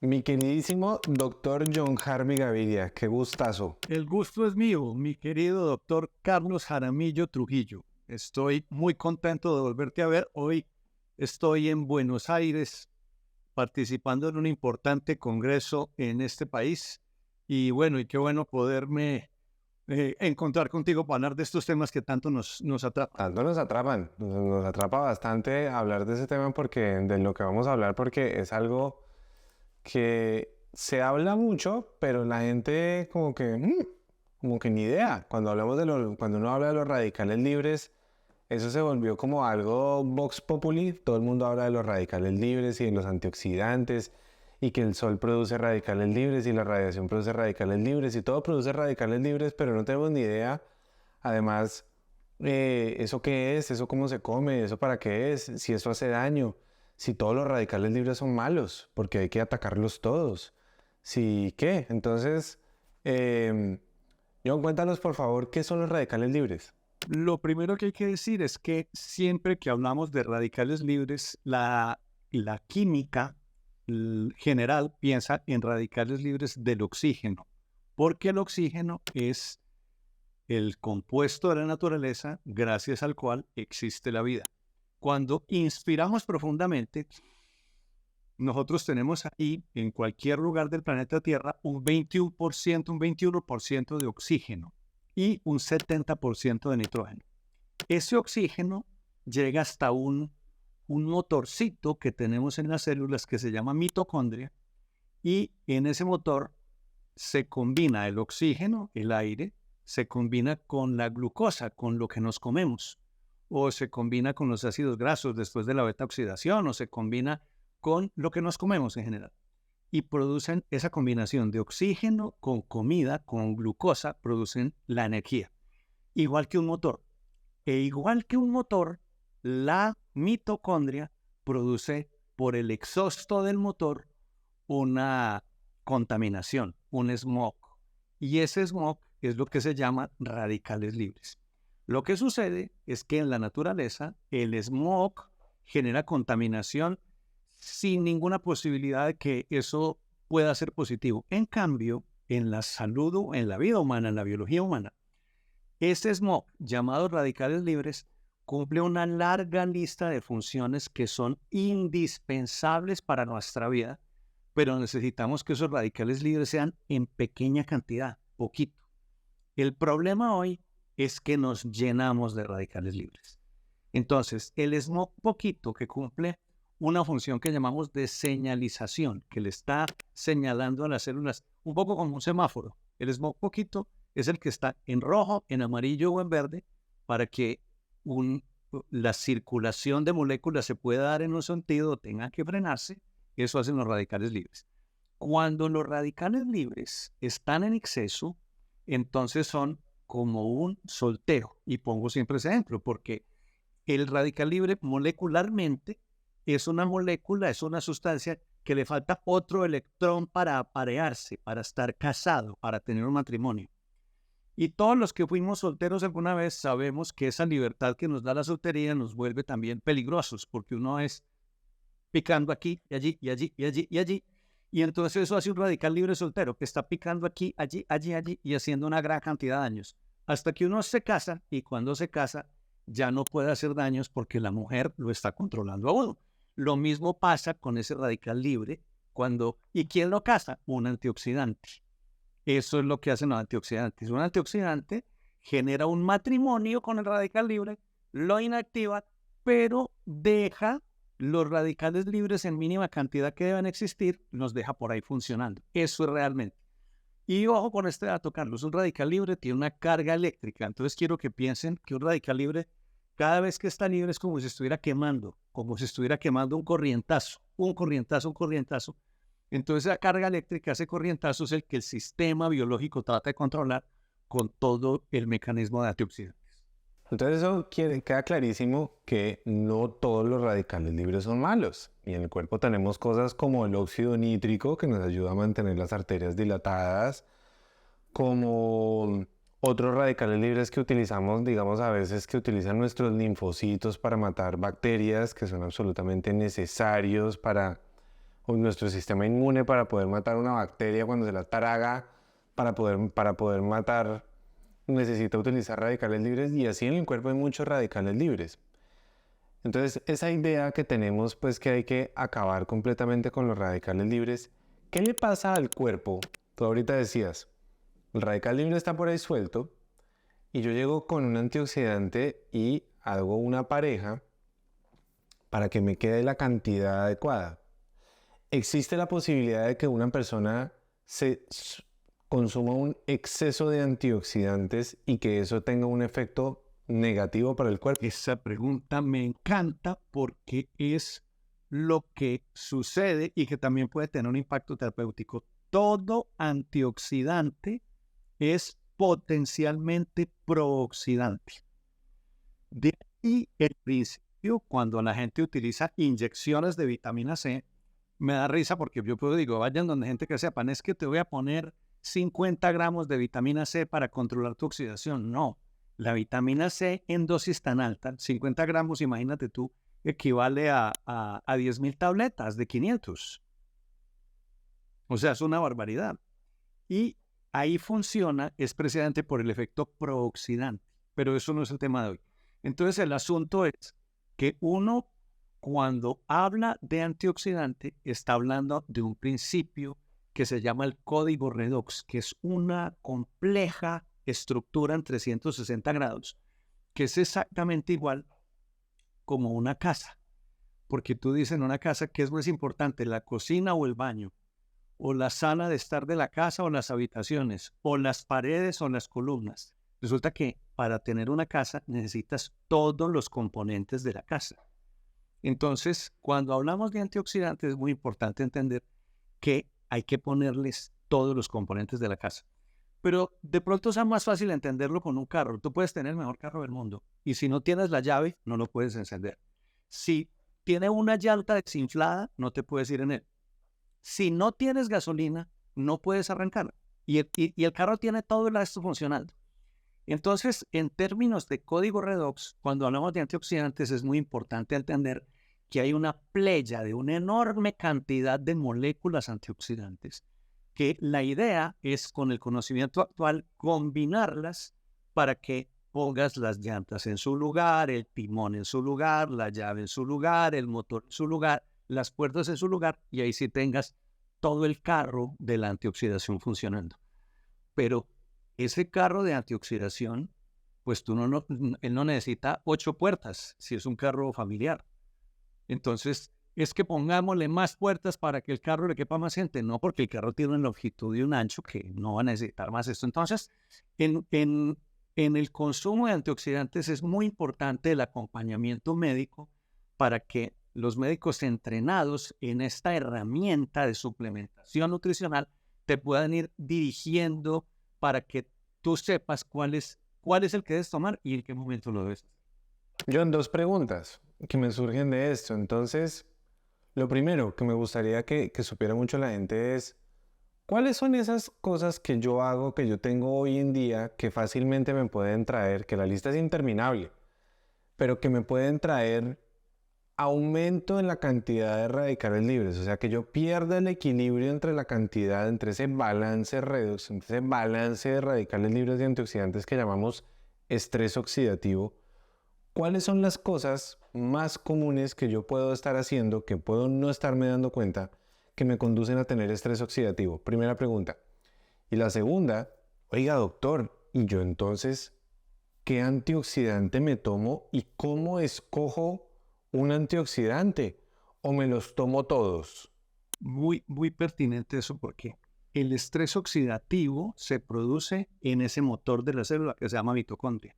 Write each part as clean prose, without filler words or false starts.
Mi queridísimo doctor John Harvey Gaviria, qué gustazo. El gusto es mío, mi querido doctor Carlos Jaramillo Trujillo. Estoy muy contento de volverte a ver. Hoy estoy en Buenos Aires participando en un importante congreso en este país. Y bueno, y qué bueno poderme encontrar contigo para hablar de estos temas que tanto nos atrapan. Tanto nos atrapan, nos atrapa bastante hablar de ese tema porque de lo que vamos a hablar porque es algo que se habla mucho, pero la gente como que ni idea. Cuando uno habla de los radicales libres, eso se volvió como algo vox populi. Todo el mundo habla de los radicales libres y de los antioxidantes y que el sol produce radicales libres y la radiación produce radicales libres y todo produce radicales libres, pero no tenemos ni idea. Además, ¿eso qué es? ¿Eso cómo se come? ¿Eso para qué es? Si eso hace daño. Si todos los radicales libres son malos, porque hay que atacarlos todos. Si, ¿qué? Entonces, John, cuéntanos por favor, ¿qué son los radicales libres? Lo primero que hay que decir es que siempre que hablamos de radicales libres, la química general piensa en radicales libres del oxígeno, porque el oxígeno es el compuesto de la naturaleza gracias al cual existe la vida. Cuando inspiramos profundamente, nosotros tenemos ahí, en cualquier lugar del planeta Tierra, un 21%, un 21% de oxígeno y un 70% de nitrógeno. Ese oxígeno llega hasta un motorcito que tenemos en las células que se llama mitocondria, y en ese motor se combina el oxígeno, el aire, se combina con la glucosa, con lo que nos comemos, o se combina con los ácidos grasos después de la beta oxidación, o se combina con lo que nos comemos en general. Y producen esa combinación de oxígeno con comida, con glucosa, producen la energía. Igual que un motor. E igual que un motor, la mitocondria produce por el exhausto del motor una contaminación, un smog. Y ese smog es lo que se llama radicales libres. Lo que sucede es que en la naturaleza el smog genera contaminación sin ninguna posibilidad de que eso pueda ser positivo. En cambio, en la salud, en la vida humana, en la biología humana, este smog, llamado radicales libres, cumple una larga lista de funciones que son indispensables para nuestra vida, pero necesitamos que esos radicales libres sean en pequeña cantidad, poquito. El problema hoy es que nos llenamos de radicales libres. Entonces, el smog poquito que cumple una función que llamamos de señalización, que le está señalando a las células, un poco como un semáforo. El smog poquito es el que está en rojo, en amarillo o en verde para que la circulación de moléculas se pueda dar en un sentido o tenga que frenarse. Eso hacen los radicales libres. Cuando los radicales libres están en exceso, entonces son como un soltero. Y pongo siempre ese ejemplo porque el radical libre molecularmente es una molécula, es una sustancia que le falta otro electrón para aparearse, para estar casado, para tener un matrimonio. Y todos los que fuimos solteros alguna vez sabemos que esa libertad que nos da la soltería nos vuelve también peligrosos, porque uno es picando aquí y allí y allí y allí y allí. Y entonces eso hace un radical libre soltero que está picando aquí, allí, allí, allí y haciendo una gran cantidad de daños. Hasta que uno se casa, y cuando se casa ya no puede hacer daños porque la mujer lo está controlando a uno. Lo mismo pasa con ese radical libre ¿y quién lo casa? Un antioxidante. Eso es lo que hacen los antioxidantes. Un antioxidante genera un matrimonio con el radical libre, lo inactiva, pero deja los radicales libres en mínima cantidad que deben existir, los deja por ahí funcionando. Eso es realmente. Y ojo con este dato, Carlos, un radical libre tiene una carga eléctrica. Entonces quiero que piensen que un radical libre, cada vez que está libre es como si estuviera quemando, un corrientazo, un corrientazo, un corrientazo. Entonces la carga eléctrica, ese corrientazo es el que el sistema biológico trata de controlar con todo el mecanismo de antioxidantes. Entonces queda clarísimo que no todos los radicales libres son malos. Y en el cuerpo tenemos cosas como el óxido nítrico que nos ayuda a mantener las arterias dilatadas, como otros radicales libres que utilizamos, digamos a veces que utilizan nuestros linfocitos para matar bacterias que son absolutamente necesarios para o nuestro sistema inmune para poder matar una bacteria cuando se la traga, para poder matar, necesita utilizar radicales libres y así en el cuerpo hay muchos radicales libres. Entonces, esa idea que tenemos, pues que hay que acabar completamente con los radicales libres, ¿qué le pasa al cuerpo? Tú ahorita decías, el radical libre está por ahí suelto y yo llego con un antioxidante y hago una pareja para que me quede la cantidad adecuada. ¿Existe la posibilidad de que una persona consuma un exceso de antioxidantes y que eso tenga un efecto negativo para el cuerpo? Esa pregunta me encanta porque es lo que sucede y que también puede tener un impacto terapéutico. Todo antioxidante es potencialmente prooxidante. De ahí el principio, cuando la gente utiliza inyecciones de vitamina C, me da risa porque yo puedo digo, vayan donde gente que sepan, es que te voy a poner 50 gramos de vitamina C para controlar tu oxidación. No, la vitamina C en dosis tan alta, 50 gramos, imagínate tú, equivale a 10.000 tabletas de 500. O sea, es una barbaridad. Y ahí funciona es precisamente por el efecto prooxidante. Pero eso no es el tema de hoy. Entonces el asunto es que uno, cuando habla de antioxidante, está hablando de un principio que se llama el código redox, que es una compleja estructura en 360 grados, que es exactamente igual como una casa. Porque tú dices en una casa, ¿qué es más importante, la cocina o el baño? O la sala de estar de la casa o las habitaciones, o las paredes o las columnas. Resulta que para tener una casa necesitas todos los componentes de la casa. Entonces, cuando hablamos de antioxidantes es muy importante entender que hay que ponerles todos los componentes de la casa. Pero de pronto es más fácil entenderlo con un carro. Tú puedes tener el mejor carro del mundo y si no tienes la llave, no lo puedes encender. Si tiene una llanta desinflada, no te puedes ir en él. Si no tienes gasolina, no puedes arrancar. Y el carro tiene todo esto funcionando. Entonces, en términos de código redox, cuando hablamos de antioxidantes, es muy importante entender que hay una playa de una enorme cantidad de moléculas antioxidantes, que la idea es, con el conocimiento actual, combinarlas para que pongas las llantas en su lugar, el timón en su lugar, la llave en su lugar, el motor en su lugar, las puertas en su lugar, y ahí sí tengas todo el carro de la antioxidación funcionando. Pero ese carro de antioxidación, pues él no necesita 8 puertas si es un carro familiar. Entonces, es que pongámosle más puertas para que el carro le quepa más gente. No, porque el carro tiene una longitud y un ancho que no va a necesitar más esto. Entonces, en el consumo de antioxidantes es muy importante el acompañamiento médico para que los médicos entrenados en esta herramienta de suplementación nutricional te puedan ir dirigiendo para que tú sepas cuál es el que debes tomar y en qué momento lo debes hacer. John, 2 preguntas que me surgen de esto. Entonces, lo primero que me gustaría que supiera mucho la gente es, ¿cuáles son esas cosas que yo hago, que yo tengo hoy en día, que fácilmente me pueden traer, que la lista es interminable, pero que me pueden traer aumento en la cantidad de radicales libres? O sea, que yo pierda el equilibrio entre la cantidad, entre ese balance redox, entre ese balance de radicales libres y antioxidantes que llamamos estrés oxidativo. ¿Cuáles son las cosas más comunes que yo puedo estar haciendo, que puedo no estarme dando cuenta, que me conducen a tener estrés oxidativo? Primera pregunta. Y la segunda, oiga, doctor, ¿y yo entonces qué antioxidante me tomo y cómo escojo un antioxidante? ¿O me los tomo todos? Muy, muy pertinente eso porque el estrés oxidativo se produce en ese motor de la célula que se llama mitocondria.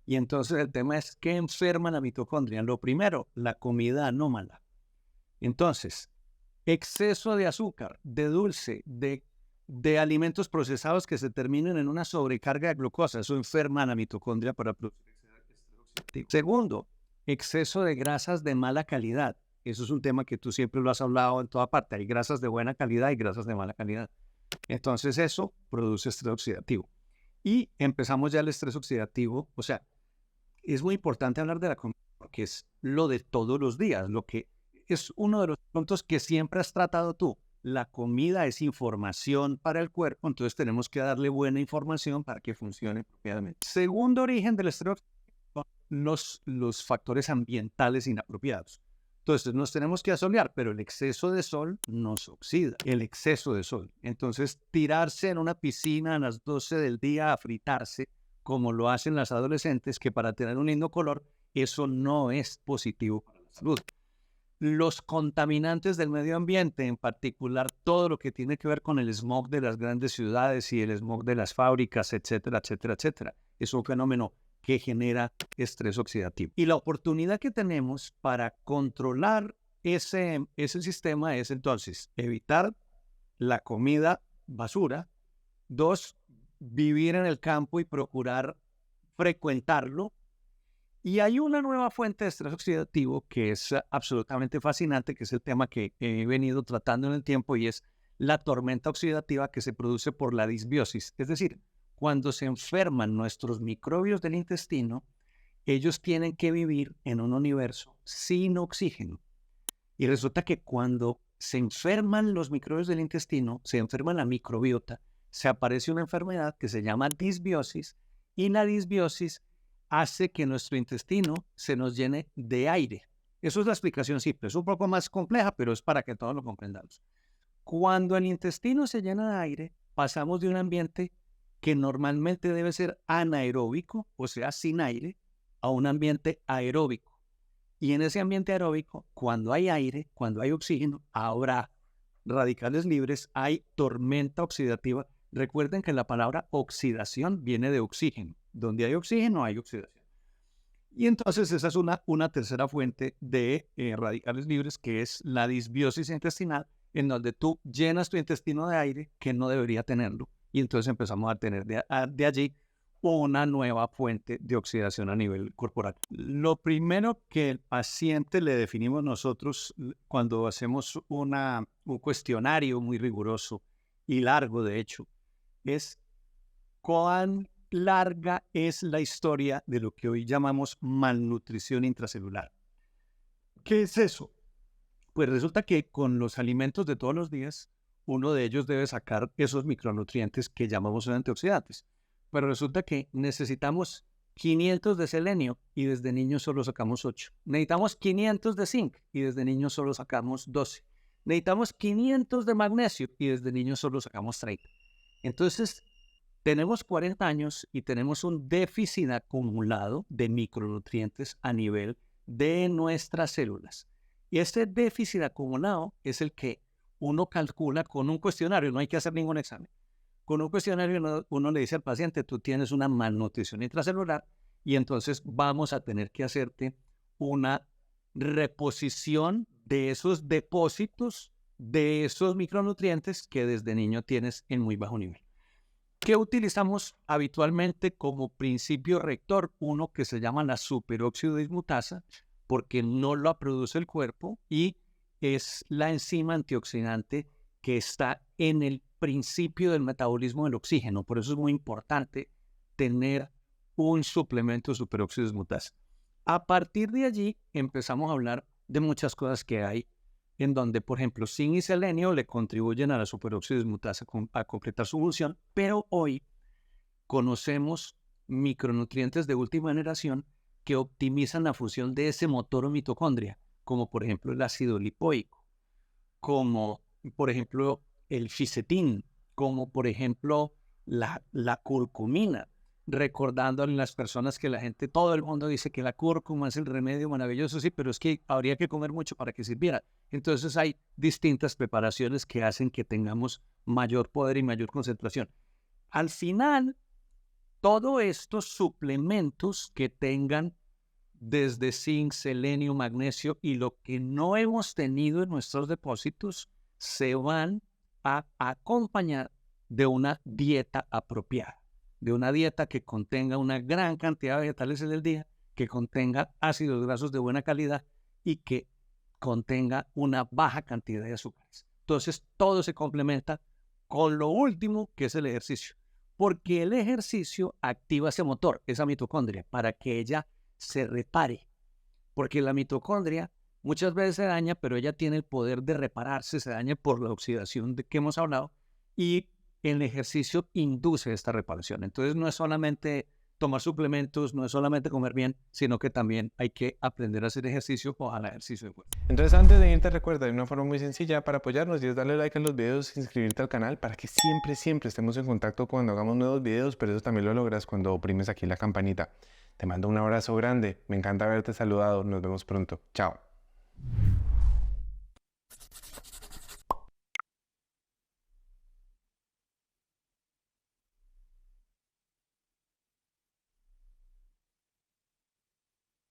Y entonces el tema es ¿qué enferma la mitocondria? Lo primero, la comida anómala. Entonces, exceso de azúcar, de dulce, de alimentos procesados que se terminen en una sobrecarga de glucosa. Eso enferma a la mitocondria para producir estrés oxidativo. Segundo, exceso de grasas de mala calidad. Eso es un tema que tú siempre lo has hablado en toda parte. Hay grasas de buena calidad y grasas de mala calidad. Entonces eso produce estrés oxidativo. Y empezamos ya el estrés oxidativo. O sea, es muy importante hablar de la comida porque es lo de todos los días. es uno de los puntos que siempre has tratado tú. La comida es información para el cuerpo, entonces tenemos que darle buena información para que funcione apropiadamente. Segundo origen del estrés oxidativo, los factores ambientales inapropiados. Entonces nos tenemos que asolear, pero el exceso de sol nos oxida, el exceso de sol. Entonces tirarse en una piscina a las 12 del día a fritarse, como lo hacen las adolescentes, que para tener un lindo color, eso no es positivo para la salud. Los contaminantes del medio ambiente, en particular todo lo que tiene que ver con el smog de las grandes ciudades y el smog de las fábricas, etcétera, etcétera, etcétera, es un fenómeno que genera estrés oxidativo. Y la oportunidad que tenemos para controlar ese sistema es entonces evitar la comida basura. 2, vivir en el campo y procurar frecuentarlo. Y hay una nueva fuente de estrés oxidativo que es absolutamente fascinante, que es el tema que he venido tratando en el tiempo, y es la tormenta oxidativa que se produce por la disbiosis. Es decir, cuando se enferman nuestros microbios del intestino, ellos tienen que vivir en un universo sin oxígeno. Y resulta que cuando se enferman los microbios del intestino, se enferma la microbiota, se aparece una enfermedad que se llama disbiosis, y la disbiosis hace que nuestro intestino se nos llene de aire. Eso es la explicación simple. Es un poco más compleja, pero es para que todos lo comprendamos. Cuando el intestino se llena de aire, pasamos de un ambiente que normalmente debe ser anaeróbico, o sea, sin aire, a un ambiente aeróbico. Y en ese ambiente aeróbico, cuando hay aire, cuando hay oxígeno, habrá radicales libres, hay tormenta oxidativa. Recuerden que la palabra oxidación viene de oxígeno. Donde hay oxígeno, hay oxidación. Y entonces esa es una tercera fuente de radicales libres, que es la disbiosis intestinal, en donde tú llenas tu intestino de aire que no debería tenerlo. Y entonces empezamos a tener de allí una nueva fuente de oxidación a nivel corporal. Lo primero que el paciente le definimos nosotros cuando hacemos un cuestionario muy riguroso y largo, de hecho, es cuán larga es la historia de lo que hoy llamamos malnutrición intracelular. ¿Qué es eso? Pues resulta que con los alimentos de todos los días, uno de ellos debe sacar esos micronutrientes que llamamos antioxidantes. Pero resulta que necesitamos 500 de selenio y desde niños solo sacamos 8. Necesitamos 500 de zinc y desde niños solo sacamos 12. Necesitamos 500 de magnesio y desde niños solo sacamos 30. Entonces, tenemos 40 años y tenemos un déficit acumulado de micronutrientes a nivel de nuestras células. Y este déficit acumulado es el que uno calcula con un cuestionario, no hay que hacer ningún examen. Con un cuestionario uno le dice al paciente, tú tienes una malnutrición intracelular y entonces vamos a tener que hacerte una reposición de esos depósitos de esos micronutrientes que desde niño tienes en muy bajo nivel. ¿Qué utilizamos habitualmente como principio rector? Uno que se llama la superóxido dismutasa, porque no lo produce el cuerpo y es la enzima antioxidante que está en el principio del metabolismo del oxígeno. Por eso es muy importante tener un suplemento de superóxido dismutasa. A partir de allí empezamos a hablar de muchas cosas que hay en donde, por ejemplo, zinc y selenio le contribuyen a la superóxido dismutasa a completar su función, pero hoy conocemos micronutrientes de última generación que optimizan la función de ese motor o mitocondria, como por ejemplo el ácido lipoico, como por ejemplo el fisetín, como por ejemplo la curcumina, recordando a las personas que todo el mundo dice que la cúrcuma es el remedio maravilloso, sí, pero es que habría que comer mucho para que sirviera. Entonces hay distintas preparaciones que hacen que tengamos mayor poder y mayor concentración. Al final, todos estos suplementos que tengan desde zinc, selenio, magnesio y lo que no hemos tenido en nuestros depósitos se van a acompañar de una dieta apropiada, de una dieta que contenga una gran cantidad de vegetales en el día, que contenga ácidos grasos de buena calidad y que contenga una baja cantidad de azúcares. Entonces, todo se complementa con lo último, que es el ejercicio, porque el ejercicio activa ese motor, esa mitocondria, para que ella se repare, porque la mitocondria Muchas veces se daña, pero ella tiene el poder de repararse, se daña por la oxidación de que hemos hablado y el ejercicio induce esta reparación. Entonces no es solamente tomar suplementos, no es solamente comer bien, sino que también hay que aprender a hacer ejercicio, ojalá ejercicio de fuerza. Entonces, antes de irte, recuerda, hay una forma muy sencilla para apoyarnos y es darle like a los videos, inscribirte al canal para que siempre estemos en contacto cuando hagamos nuevos videos, pero eso también lo logras cuando oprimes aquí la campanita. Te mando un abrazo grande, me encanta haberte saludado, nos vemos pronto, chao.